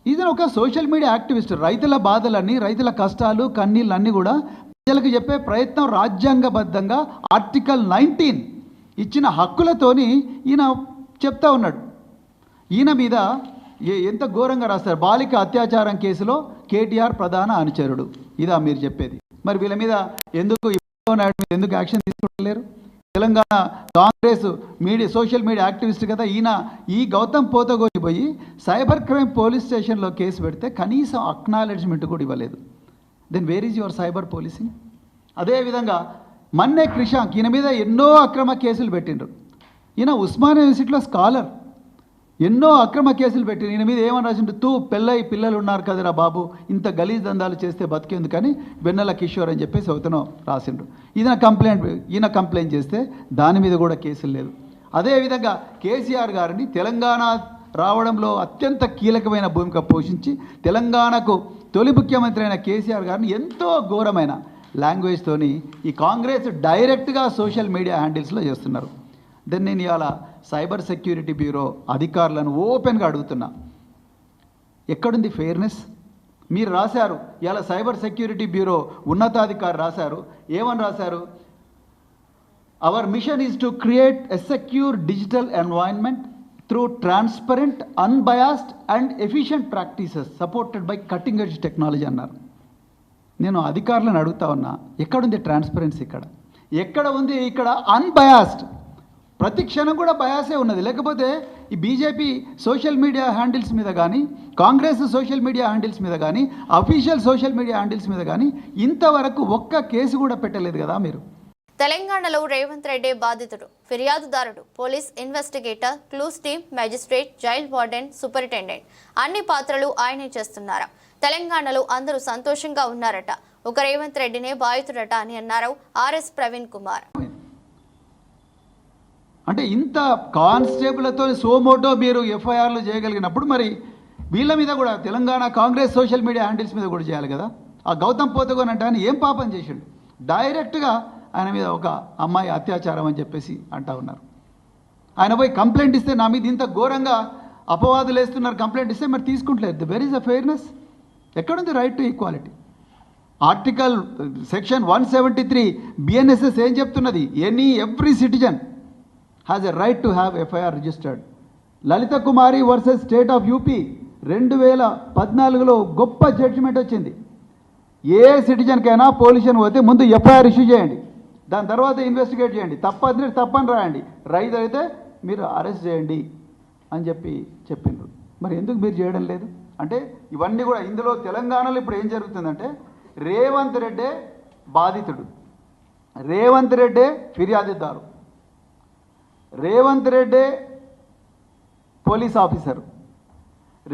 ఇది ఒక సోషల్ మీడియా యాక్టివిస్ట్. రైతుల బాధలన్నీ, రైతుల కష్టాలు, కన్నీళ్ళన్నీ కూడా ప్రజలకు చెప్పే ప్రయత్నం రాజ్యాంగబద్ధంగా ఆర్టికల్ 19 ఇచ్చిన హక్కులతోని ఈయన చెప్తా ఉన్నాడు. ఈయన మీద ఎంత ఘోరంగా రాస్తారు. బాలిక అత్యాచారం కేసులో కేటీఆర్ ప్రధాన అనుచరుడు, ఇదా మీరు చెప్పేది? మరి వీళ్ళ మీద ఎందుకు యాక్షన్ తీసుకోలేరు? Telangana Congress social media activist కదా ఈయన. ఈ గౌతమ్ పోతగోని పోయి సైబర్ క్రైమ్ పోలీస్ స్టేషన్లో కేసు పెడితే కనీసం అక్నాలెడ్జ్మెంట్ కూడా ఇవ్వలేదు. Then where is your cyber policing? అదేవిధంగా మన్నే క్రిషాంక్, ఈయన మీద ఎన్నో అక్రమ కేసులు పెట్టిండ్రు. ఈయన ఉస్మానియా యూనివర్సిటీలో స్కాలర్, ఎన్నో అక్రమ కేసులు పెట్టిండ్రు. ఈయన మీద ఏమని రాసిండు? పిల్లలు ఉన్నారు కదరా బాబు, ఇంత గలీజ్ దందాలు చేస్తే బతికేందుకని వెన్నెల కిషోర్ అని చెప్పేసి అవుతానో రాసిండ్రు. ఈయన కంప్లైంట్ చేస్తే దాని మీద కూడా కేసులు లేదు. అదేవిధంగా కేసీఆర్ గారిని తెలంగాణ రావడంలో అత్యంత కీలకమైన భూమిక పోషించి తెలంగాణకు తొలి ముఖ్యమంత్రి అయిన కేసీఆర్ గారిని ఎంతో ఘోరమైన లాంగ్వేజ్తోని ఈ కాంగ్రెస్ డైరెక్ట్గా సోషల్ మీడియా హ్యాండిల్స్లో చేస్తున్నారు. దెన్ నేను ఇవాళ సైబర్ సెక్యూరిటీ బ్యూరో అధికారులను ఓపెన్గా అడుగుతున్నా, ఎక్కడుంది ఫెయిర్నెస్? మీరు రాశారు ఇవాళ సైబర్ సెక్యూరిటీ బ్యూరో ఉన్నతాధికారి రాశారు, ఏమని రాశారు? Hour machine is to create a secure digital environment through transparent, unbiased and efficient practices supported by cutting edge technology అన్నారు. నేను అధికారులను అడుగుతా ఉన్నా, ఎక్కడుంది ట్రాన్స్పరెన్సీ? ఎక్కడ ఉంది ఇక్కడ అన్బయాస్డ్? ప్రతి క్షణం కూడా బయాసే ఉన్నది. లేకపోతే ఈ బీజేపీ సోషల్ మీడియా హ్యాండిల్స్ మీద కానీ, కాంగ్రెస్ సోషల్ మీడియా హ్యాండిల్స్ మీద కానీ, అఫీషియల్ సోషల్ మీడియా హ్యాండిల్స్ మీద కానీ ఇంతవరకు ఒక్క కేసు కూడా పెట్టలేదు కదా మీరు. తెలంగాణలో రేవంత్ రెడ్డి బాధితుడు, ఫిర్యాదుదారుడు, police investigator, clues team, magistrate, jail warden, superintendent అన్ని పాత్రలు ఆయనే చేస్తున్నారా? తెలంగాణలో అందరూ సంతోషంగా ఉన్నారట, ఒక రేవంత్ రెడ్డినే బాధితుడట అని అన్నారు ఆర్ఎస్ ప్రవీణ్ కుమార్. అంటే ఇంత కానిస్టేబుల్తో సోమోటో మీరు ఎఫ్ఐఆర్లు చేయగలిగినప్పుడు మరి వీళ్ళ మీద కూడా Telangana Congress social media handles మీద కూడా చేయాలి కదా. ఆ గౌతమ్ పోతగోని అంటే ఆయన ఏం పాపం చేసిండు? డైరెక్ట్గా ఆయన మీద ఒక అమ్మాయి అత్యాచారం అని చెప్పేసి అంటా ఉన్నారు. ఆయన పోయి కంప్లైంట్ ఇస్తే నా మీద ఇంత ఘోరంగా అపవాదులు వేస్తున్నారు, కంప్లైంట్ ఇస్తే మరి తీసుకుంటలేదు. Where is a fairness? ఎక్కడుంది right to equality? Article section 173 BNSS ఏం చెప్తున్నది? Every citizen has a right to have FIR registered. Lalita Kumari versus State of UP 2014లో గొప్ప జడ్జిమెంట్ వచ్చింది. ఏ సిటిజన్కైనా పోలీసుని పోతే ముందు ఎఫ్ఐఆర్ ఇష్యూ చేయండి, దాని తర్వాత ఇన్వెస్టిగేట్ చేయండి, తప్పని రాయండి, రైతు అయితే మీరు అరెస్ట్ చేయండి అని చెప్పిండ్రు. మరి ఎందుకు మీరు చేయడం లేదు అంటే ఇవన్నీ కూడా ఇందులో తెలంగాణలో ఇప్పుడు ఏం జరుగుతుందంటే రేవంత్ రెడ్డే బాధితుడు, రేవంత్ రెడ్డే ఫిర్యాదుదారు, రేవంత్ రెడ్డే పోలీస్ ఆఫీసరు,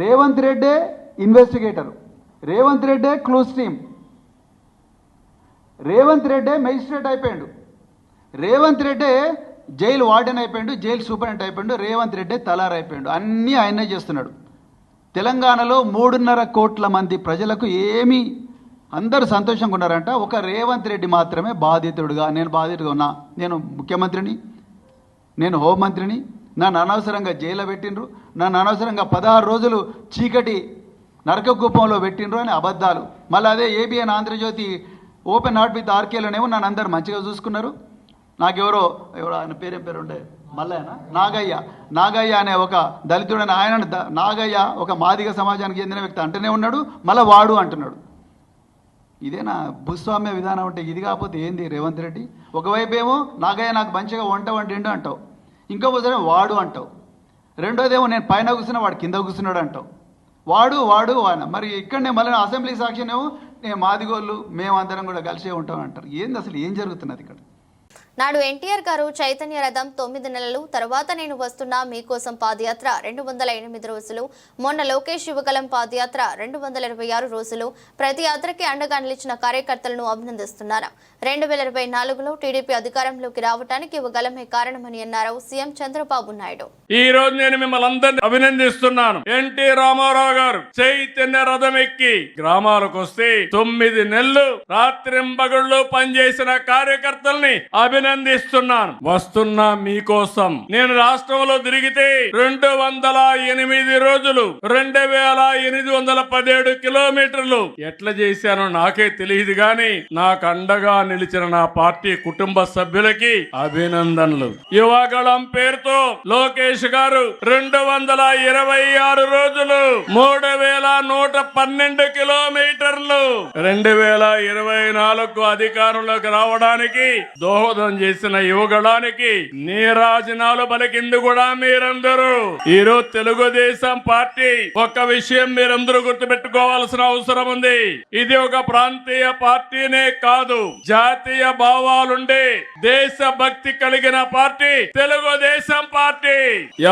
రేవంత్ రెడ్డే ఇన్వెస్టిగేటరు, రేవంత్ రెడ్డే క్లోజ్ టీమ్, రేవంత్ రెడ్డే మెజిస్ట్రేట్ అయిపోయాడు, రేవంత్ రెడ్డే జైలు వార్డెన్ అయిపోయాడు, జైలు సూపరింటెండెంట్ అయిపోయాడు, రేవంత్ రెడ్డే తలార్ అయిపోయాడు. అన్నీ ఆయనే చేస్తున్నాడు. తెలంగాణలో 3.5 కోట్ల మంది ప్రజలకు ఏమీ అందరూ సంతోషంగా ఉన్నారంట. ఒక రేవంత్ రెడ్డి మాత్రమే బాధితుడుగా, నేను బాధితుడుగా ఉన్నా, నేను ముఖ్యమంత్రిని, నేను హోంమంత్రిని, నన్ను అనవసరంగా జైల్లో పెట్టిండ్రు, నన్ను అనవసరంగా 16 రోజులు చీకటి నరకకూపంలో పెట్టిండ్రు అని అబద్ధాలు. మళ్ళీ అదే ABN Andhrajyothi open heart with ఆర్కేలోనేమో నన్ను అందరు మంచిగా చూసుకున్నారు. నాకెవరో ఆయన పేరు ఉండే మల్లయ్యనా నాగయ్య అనే ఒక దళితుడని ఆయన నాగయ్య ఒక మాదిగ సమాజానికి చెందిన వ్యక్తి అంటూనే ఉన్నాడు, మళ్ళీ వాడు అంటున్నాడు. ఇదేనా భూస్వామ్య విధానం అంటే? ఇది కాకపోతే ఏంది రేవంత్ రెడ్డి? ఒకవైపు ఏమో నాగయ్య నాకు మంచిగా వంట వండిండు అంటావు, ఇంకోసారి వాడు అంటావు, రెండోదేమో నేను పైన కూర్చున్నా వాడు కింద కూర్చున్నాడు అంటావు. వాడు ఆయన మరి ఇక్కడనే మళ్ళీ అసెంబ్లీ సాక్షినేమో నేను మాదిగోళ్ళు మేమందరం కూడా కలిసే ఉంటాం అంటారు. ఏంది అసలు ఏం జరుగుతున్నది ఇక్కడ? నాడు ఎన్టీఆర్ గారు చైతన్య రథం 9 నెలలు, తర్వాత నేను వస్తున్నా మీకోసం పాదయాత్ర 208 రోజులు, మొన్న లోకేష్ యువగలం పాదయాత్ర 226 రోజులు, ప్రతి యాత్రకి అండగా నిలిచిన కార్యకర్తలను అభినందిస్తున్నారు. 2024లో టీడీపీ అధికారంలోకి రావడానికి యువగలమే కారణమని అన్నారు సీఎం చంద్రబాబు నాయుడు. ఈ రోజు నేను మిమ్మల్ని అందరినీ అభినందిస్తున్నాను. ఎన్టీ రామారావు గారు చైతన్య రథం ఎక్కి గ్రామాలకు వస్తే 9 నెలలు రాత్రింబగళ్ళు పనిచేసిన కార్యకర్తల్ని అభినందిస్తున్నాను. వస్తున్నా మీకోసం. నేను రాష్ట్రంలో తిరిగితే 208 రోజులు 2817 కిలోమీటర్లు ఎట్లా చేశానో నాకే తెలియదు గాని నాకు అండగా నిలిచిన నా పార్టీ కుటుంబ సభ్యులకి అభినందనలు. యువగళం పేరుతో లోకేష్ గారు 226 రోజులు 3112 కిలోమీటర్లు 2024 అధికారంలోకి రావడానికి దోహదం చేసిన యువగళానికి నీరాజనాలు పలికింది కూడా మీరందరూ. ఈరోజు తెలుగుదేశం పార్టీ ఒక్క విషయం మీరందరూ గుర్తుపెట్టుకోవాల్సిన అవసరం ఉంది. ఇది ఒక ప్రాంతీయ పార్టీనే కాదు, జాతీయ భావాలుండే దేశభక్తి కలిగిన పార్టీ తెలుగుదేశం పార్టీ.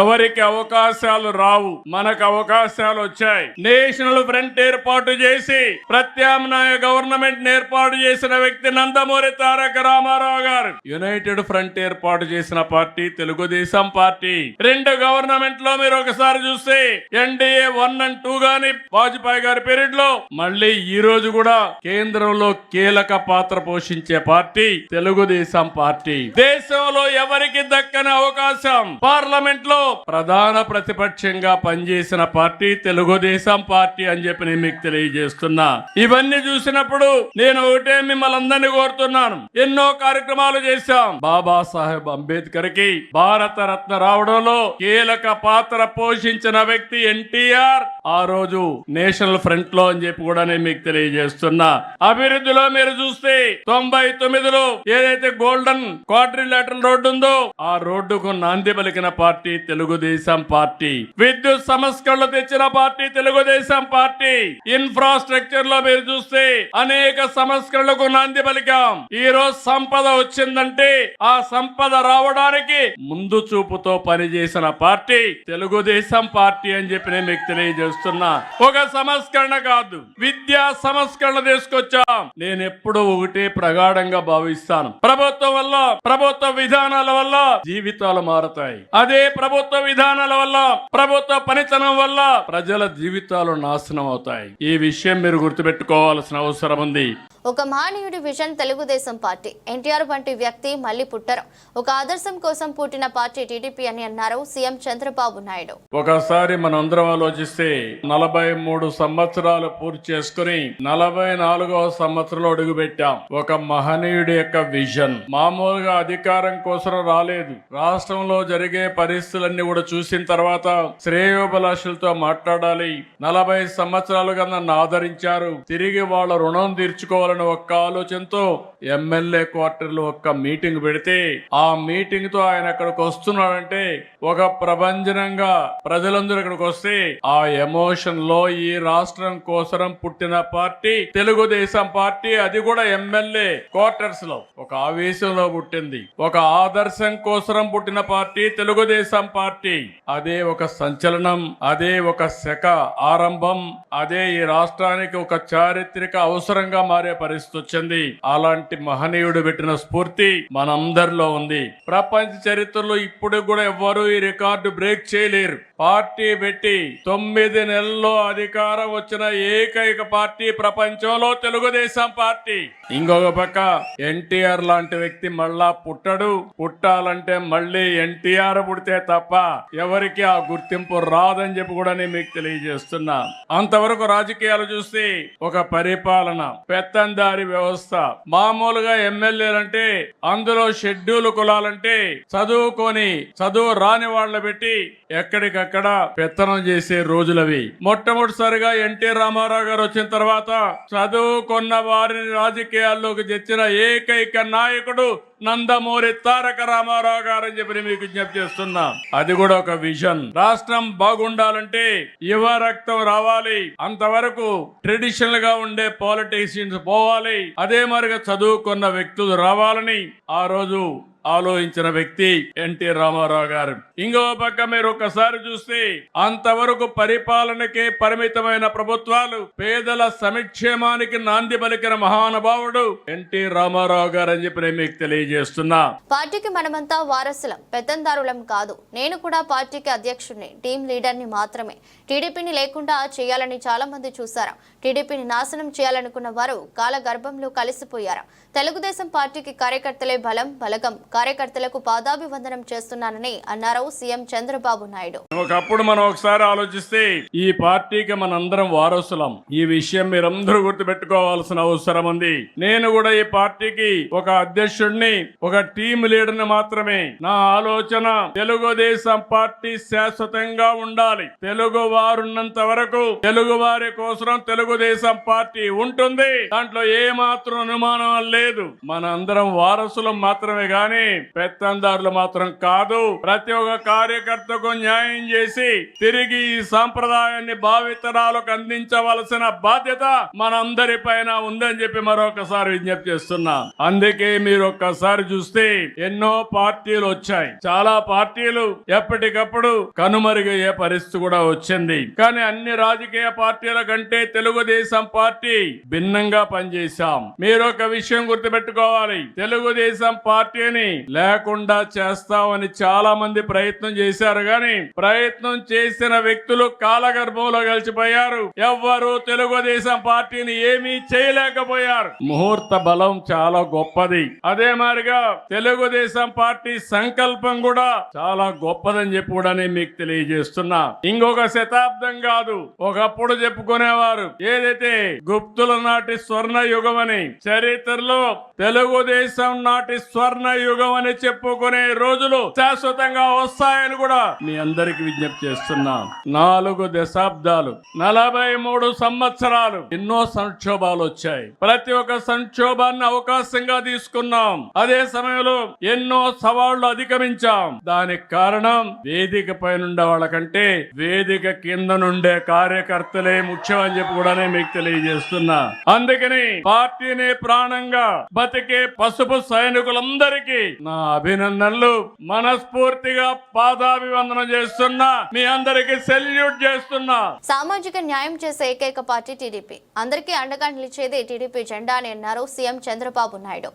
ఎవరికి అవకాశాలు రావు, మనకు అవకాశాలు వచ్చాయి. నేషనల్ ఫ్రంట్ ఏర్పాటు చేసి ప్రత్యామ్నాయ గవర్నమెంట్ ఏర్పాటు చేసిన వ్యక్తి నందమూరి తారక రామారావు గారు. యునైటెడ్ ఫ్రంట్ ఏర్పాటు చేసిన పార్టీ తెలుగుదేశం పార్టీ. 2 గవర్నమెంట్ లో మీరు ఒకసారి చూస్తే ఎన్డీఏ 1 and 2 గాని వాజ్పేయి గారి పీరియడ్ లో, మళ్ళీ ఈ రోజు కూడా కేంద్రంలో కీలక పాత్ర పోషించే పార్టీ తెలుగుదేశం పార్టీ. దేశంలో ఎవరికి దక్కని అవకాశం పార్లమెంట్ లో ప్రధాన ప్రతిపక్షంగా పనిచేసిన పార్టీ తెలుగుదేశం పార్టీ అని చెప్పి నేను మీకు తెలియజేస్తున్నా. ఇవన్నీ చూసినప్పుడు నేను ఒకటే మిమ్మల్ని అందరినీ కోరుతున్నాను. ఎన్నో కార్యక్రమాలు చేశాం. బాబాసాహెబ్ అంబేద్కర్ కి భారత రత్న రావడంలో కీలక పాత్ర పోషించిన వ్యక్తి ఎన్టీఆర్. ఆ రోజు నేషనల్ ఫ్రంట్ లో అని చెప్పి కూడా నేను మీకు తెలియజేస్తున్నా. అభివృద్ధిలో మీరు చూస్తే 99లో ఏదైతే గోల్డెన్ క్వాడ్రిలేటరల్ రోడ్డు ఉందో ఆ రోడ్డుకు నాంది పలికిన పార్టీ తెలుగుదేశం పార్టీ. విద్యుత్ సంస్కరణలు తెచ్చిన పార్టీ తెలుగుదేశం పార్టీ. ఇన్ఫ్రాస్ట్రక్చర్ లో మీరు చూస్తే అనేక సంస్కరణలకు నాంది పలికాం. ఈ రోజు సంపద వచ్చిందంటే ఆ సంపద రావడానికి ముందు చూపుతో పనిచేసిన పార్టీ తెలుగుదేశం పార్టీ అని చెప్పి నేను మీకు తెలియజేస్తున్నా. ఒక సంస్కరణ కాదు, విద్యా సంస్కరణ తీసుకొచ్చాం. నేను ఎప్పుడూ ఒకటే ప్రగాఢంగా భావిస్తాను. ప్రభుత్వం వల్ల, ప్రభుత్వ విధానాల వల్ల జీవితాలు మారుతాయి. అదే ప్రభుత్వ విధానాల వల్ల, ప్రభుత్వ పనితనం వల్ల ప్రజల జీవితాలు నాశనం అవుతాయి. ఈ విషయం మీరు గుర్తుపెట్టుకోవాల్సిన అవసరం ఉంది. ఒక మహనీయుడి విజన్ తెలుగుదేశం పార్టీ. ఎన్టీఆర్ వంటి వ్యక్తి మళ్ళీ పుట్టరు. ఒక ఆదర్శం కోసం పుట్టిన పార్టీ టీడీపీ అని అన్నారు సీఎం చంద్రబాబు నాయుడు. ఒకసారి మనందరం ఆలోచిస్తే 43 సంవత్సరాలు పూర్తి చేసుకుని 44వ సంవత్సరంలో అడుగుపెట్టాం. ఒక మహనీయుడి యొక్క విజన్ మామూలుగా అధికారం కోసం రాలేదు. రాష్ట్రంలో జరిగే పరిస్థితులన్నీ కూడా చూసిన తర్వాత శ్రేయోభిలాషులతో మాట్లాడాలి. 40 సంవత్సరాలుగా నన్ను ఆదరించారు, తిరిగి వాళ్ళ రుణం తీర్చుకోవాలని ఒక్క ఆలోచనతో ఎమ్మెల్యే క్వార్టర్లో ఒక్క మీటింగ్ పెడితే ఆ మీటింగ్ తో ఆయన అక్కడికి వస్తున్నాడంటే ఒక ప్రభంజనంగా ప్రజలందరూ ఇక్కడికి వస్తే ఆ ఎమోషన్ లో ఈ రాష్ట్రం కోసం పుట్టిన పార్టీ తెలుగుదేశం పార్టీ, అది కూడా ఎమ్మెల్యే క్వార్టర్స్ లో ఒక ఆవేశంలో పుట్టింది. ఒక ఆదర్శం కోసం పుట్టిన పార్టీ తెలుగుదేశం పార్టీ. అదే ఒక సంచలనం, అదే ఒక శక ఆరంభం, అదే ఈ రాష్ట్రానికి ఒక చారిత్రక అవసరంగా మారే పరిస్థితి వచ్చింది. అలాంటి మహనీయుడు పెట్టిన స్ఫూర్తి మనందరిలో ఉంది. ప్రపంచ చరిత్రలో ఇప్పుడు కూడా ఎవ్వరూ ఈ రికార్డు బ్రేక్ చేయలేరు. పార్టీ పెట్టి 9 నెలల్లో అధికారం వచ్చిన ఏకైక పార్టీ ప్రపంచంలో తెలుగుదేశం పార్టీ. ఇంకొక పక్క ఎన్టీఆర్ లాంటి వ్యక్తి మళ్ళా పుట్టడు. పుట్టాలంటే మళ్ళీ ఎన్టీఆర్ పుడితే తప్ప ఎవరికి ఆ గుర్తింపు రాదని చెప్పి కూడా నేను మీకు తెలియజేస్తున్నా. అంతవరకు రాజకీయాలు చూస్తే ఒక పరిపాలన, పెత్తందారి వ్యవస్థ. మామూలుగా ఎమ్మెల్యేలంటే అందులో షెడ్యూల్ కులాలంటే చదువు రాని వాళ్ళ పెట్టి ఎక్కడికక్కడ పెత్తనం చేసే రోజులవి. మొట్టమొదటిసారిగా ఎన్టీ రామారావు గారు వచ్చిన తర్వాత చదువుకున్న వారిని రాజకీయాల్లోకి తెచ్చిన ఏకైక నాయకుడు నందమూరి తారక రామారావు గారు అని చెప్పి మీకు విజ్ఞప్తి చేస్తున్నా. అది కూడా ఒక విజన్. రాష్ట్రం బాగుండాలంటే యువ రక్తం రావాలి. అంతవరకు ట్రెడిషనల్ గా ఉండే పాలిటిషియన్స్ పోవాలి. అదే మరిగా చదువుకున్న వ్యక్తులు రావాలని ఆ రోజు ఆలోచించిన వ్యక్తి ఎన్టీ రామారావు గారు. ఇంకో పక్క మీరు ఒక్కసారి చూస్తే అంతవరకు పరిపాలనకే పరిమితమైన ప్రభుత్వాలు పేదల సంక్షేమానికి నాంది పలికిన మహానుభావుడు ఎన్టీ రామారావు గారు అని చెప్పి నేను మీకు తెలియజేస్తున్నా. పార్టీకి మనమంతా వారసులం, పెత్తందారులం కాదు. నేను కూడా పార్టీకి అధ్యక్షుడిని, టీం లీడర్ని మాత్రమే. టీడీపీని లేకుండా చేయాలని చాలా మంది చూశారు. టీడీపీని నాశనం చేయాలనుకున్న వారు కాలగర్భంలో కలిసిపోయారు. తెలుగుదేశం పార్టీకి కార్యకర్తలే బలం, బలగం. కార్యకర్తలకు పాదాభివందనం చేస్తున్నానని అన్నారు సీఎం చంద్రబాబు నాయుడు. ఒకప్పుడు మనం ఒకసారి ఆలోచిస్తే ఈ పార్టీకి మనందరం వారసులం. ఈ విషయం మీరందరూ గుర్తుపెట్టుకోవాల్సిన అవసరం ఉంది. నేను కూడా ఈ పార్టీకి ఒక అధ్యక్షుడిని, ఒక టీం లీడర్ని మాత్రమే. నా ఆలోచన తెలుగుదేశం పార్టీ శాశ్వతంగా ఉండాలి. తెలుగు వారున్నంత వరకు తెలుగు వారి కోసం తెలుగుదేశం పార్టీ ఉంటుంది. దాంట్లో ఏ మాత్రం అనుమానం లేదు. మనందరం వారసులం మాత్రమే గాని పెత్తందారులు మాత్రం కాదు. ప్రతి ఒక్క కార్యకర్తకు న్యాయం చేసి తిరిగి ఈ సాంప్రదాయాన్ని భావితరాలకు అందించవలసిన బాధ్యత మనందరి పైన ఉందని చెప్పి మరొకసారి విజ్ఞప్తి చేస్తున్నా. అందుకే మీరు ఒక్కసారి చూస్తే ఎన్నో పార్టీలు వచ్చాయి. చాలా పార్టీలు ఎప్పటికప్పుడు కనుమరుగయ్యే పరిస్థితి కూడా వచ్చింది. కానీ అన్ని రాజకీయ పార్టీల కంటే తెలుగుదేశం పార్టీ భిన్నంగా పనిచేశాం. మీరు ఒక విషయం గుర్తుపెట్టుకోవాలి. తెలుగుదేశం పార్టీని లేకుండా చేస్తామని చాలా మంది ప్రయత్నం చేశారు. గాని ప్రయత్నం చేసిన వ్యక్తులు కాలగర్భంలో కలిసిపోయారు. ఎవ్వరూ తెలుగుదేశం పార్టీని ఏమీ చేయలేకపోయారు. ముహూర్త బలం చాలా గొప్పది. అదే మాదిరిగా తెలుగుదేశం పార్టీ సంకల్పం కూడా చాలా గొప్పదని చెప్పి కూడా నేను మీకు తెలియజేస్తున్నా. ఇంకొక శతాబ్దం కాదు, ఒకప్పుడు చెప్పుకునేవారు ఏదైతే గుప్తుల నాటి స్వర్ణ యుగం అని. చరిత్రలో తెలుగుదేశం నాటి స్వర్ణ యుగం అని చెప్పుకునే రోజులు శాశ్వతంగా వస్తాయని కూడా మీ అందరికి విజ్ఞప్తి చేస్తున్నా. 4 దశాబ్దాలు, 43 సంవత్సరాలు, ఎన్నో సంక్షోభాలు వచ్చాయి. ప్రతి ఒక్క సంక్షోభాన్ని అవకాశంగా తీసుకున్నాం. అదే సమయంలో ఎన్నో సవాళ్లు అధిగమించాం. దానికి కారణం వేదిక పైనుండే వాళ్ళకంటే వేదిక కింద నుండే కార్యకర్తలే ముఖ్యం అని చెప్పి కూడా మీకు తెలియజేస్తున్నా. అందుకని పార్టీని ప్రాణంగా బతికే పసుపు సైనికులందరికీ నా అభినందనలు. మనస్ఫూర్తిగా పాదాభివందనం చేస్తున్నా. మీ అందరికి సెల్యూట్ చేస్తున్నా. సామాజిక న్యాయం చేసే ఏకైక పార్టీ టీడీపీ. అందరికీ అండగా నిలిచేదే టీడీపీ జెండా అని అన్నారు సీఎం చంద్రబాబు నాయుడు.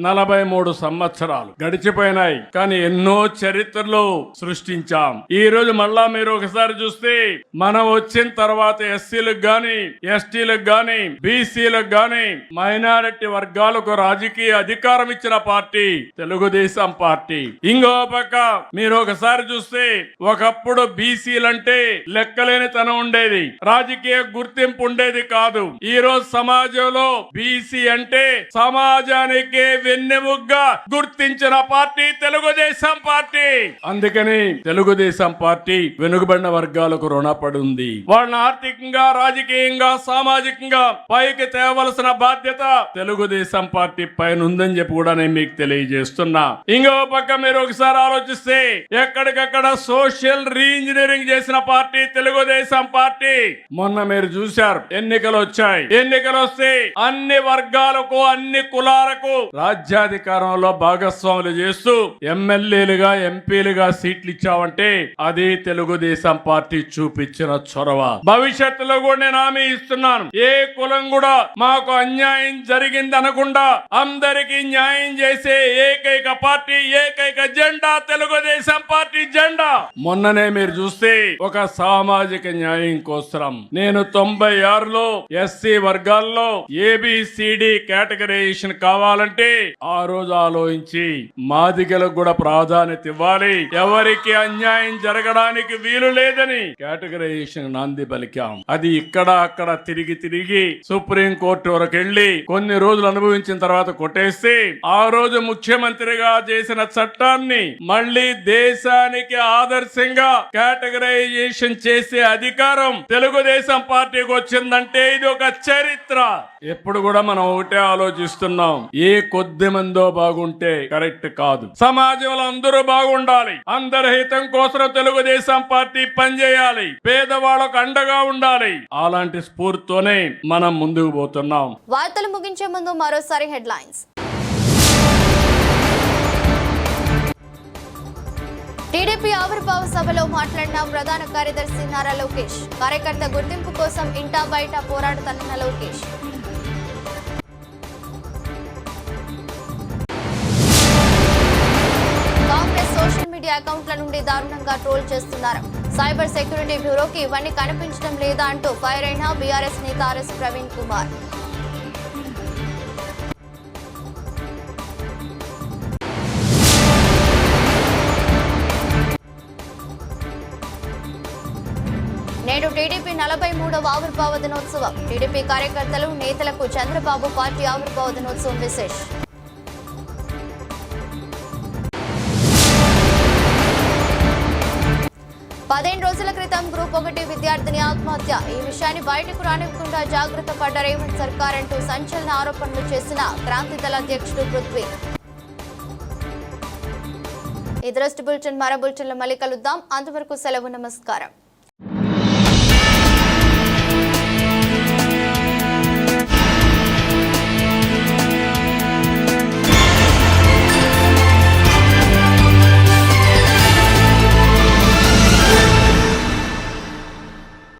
43 సంవత్సరాలు గడిచిపోయినాయి, కానీ ఎన్నో చరిత్రలు సృష్టించాం. ఈ రోజు మళ్ళా మీరు ఒకసారి చూస్తే మనం వచ్చిన తర్వాత ఎస్సీలకు గాని, ఎస్టీలకు గాని, బీసీలకు గాని, మైనారిటీ వర్గాలకు రాజకీయ అధికారం ఇచ్చిన పార్టీ తెలుగుదేశం పార్టీ. ఇంకో పక్క మీరు ఒకసారి చూస్తే ఒకప్పుడు బీసీలంటే లెక్కలేని తనం ఉండేది, రాజకీయ గుర్తింపు ఉండేది కాదు. ఈ రోజు సమాజంలో బీసీ అంటే సమాజానికి వెన్నెముగ్గా గుర్తించిన పార్టీ తెలుగుదేశం పార్టీ. అందుకని తెలుగుదేశం పార్టీ వెనుకబడిన వర్గాలకు రుణపడి ఉంది. వాళ్ళని ఆర్థికంగా, రాజకీయంగా, సామాజికంగా పైకి తేవలసిన బాధ్యత తెలుగుదేశం పార్టీ పైన ఉందని చెప్పి కూడా నేను మీకు తెలియజేస్తున్నా. ఇంకో పక్క మీరు ఒకసారి ఆలోచిస్తే ఎక్కడికక్కడ సోషల్ రీఇంజనీరింగ్ చేసిన పార్టీ తెలుగుదేశం పార్టీ. మొన్న మీరు చూశారు, ఎన్నికలు వచ్చాయి. ఎన్నికలు వస్తే అన్ని వర్గాలకు, అన్ని కులాలకు రాజ్యాధికారంలో భాగస్వాములు చేస్తూ ఎమ్మెల్యేలుగా, ఎంపీలుగా సీట్లు ఇచ్చావంటే అది తెలుగుదేశం పార్టీ చూపించిన చొరవ. భవిష్యత్తులో కూడా నేను హామీ ఇస్తున్నాను, ఏ కులం కూడా మాకు అన్యాయం జరిగింది అనకుండా అందరికీ న్యాయం చేసే ఏకైక పార్టీ, ఏకైక జెండా తెలుగుదేశం పార్టీ జెండా. మొన్ననే మీరు చూస్తే ఒక సామాజిక న్యాయం కోసం నేను 96లో ఎస్సీ వర్గాల్లో ఏబిసిడి కేటగరైజేషన్ కావాలంటే ఆ రోజు ఆలోచించి మాదిగలకు కూడా ప్రాధాన్యత ఇవ్వాలి, ఎవరికి అన్యాయం జరగడానికి వీలు లేదని కేటగరైజేషన్ నాంది పలికాం. అది ఇక్కడ అక్కడ తిరిగి తిరిగి సుప్రీం కోర్టు వరకు వెళ్లి కొన్ని రోజులు అనుభవించిన తర్వాత కొట్టేస్తే ఆ రోజు ముఖ్యమంత్రిగా చేసిన చట్టాన్ని మళ్ళీ దేశానికి ఆదర్శంగా కేటగరైజేషన్ చేసే అధికారం తెలుగుదేశం పార్టీకి వచ్చిందంటే ఇది ఒక చరిత్ర. ఎప్పుడు కూడా మనం ఒకటే ఆలోచిస్తున్నాం, ఏ కొద్ది మందో బాగుంటే కరెక్ట్ కాదు. సమాజంలో అందరూ బాగుండాలి, అందరి హితం కోసం తెలుగుదేశం పార్టీ పనిచేయాలి, పేదవాళ్ళకు అండగా ఉండాలి. అలాంటి స్ఫూర్తితోనే మనం ముందుకు పోతున్నాం. వార్తలు ముగించే ముందు మరోసారి హెడ్లైన్స్. టీడీపీ ఆవిర్భావ సభలో మాట్లాడిన ప్రధాన కార్యదర్శి నారా లోకేష్. కార్యకర్త గుర్తింపు కోసం ఇంటా బయట పోరాడుతున్న లోకేష్. కాంగ్రెస్ సోషల్ మీడియా అకౌంట్ల నుండి దారుణంగా ట్రోల్ చేస్తున్నారు. సైబర్ సెక్యూరిటీ బ్యూరోకి ఇవన్నీ కనిపించడం లేదా అంటూ ఫైర్ అయిన బీఆర్ఎస్ నేత ఆర్ఎస్ ప్రవీణ్ కుమార్. నేడు టీడీపీ 43వ ఆవిర్భావ దినోత్సవం. టీడీపీ కార్యకర్తలు, నేతలకు చంద్రబాబు పార్టీ ఆవిర్భావ దినోత్సవం విశేష్. పదిహేను రోజుల క్రితం గ్రూప్ 1 విద్యార్థిని ఆత్మహత్య. ఈ విషయాన్ని బయటకు రానివ్వకుండా జాగ్రత్త పడ్డ రేవంత్ సర్కార్ అంటూ సంచలన ఆరోపణలు చేసిన క్రాంతి దళ అధ్యక్షుడు పృథ్వీ. ఈ దృష్టి బులెటిన్ మరో బులెటిన్లో మళ్ళీ కలుద్దాం. అంతవరకు సెలవు, నమస్కారం.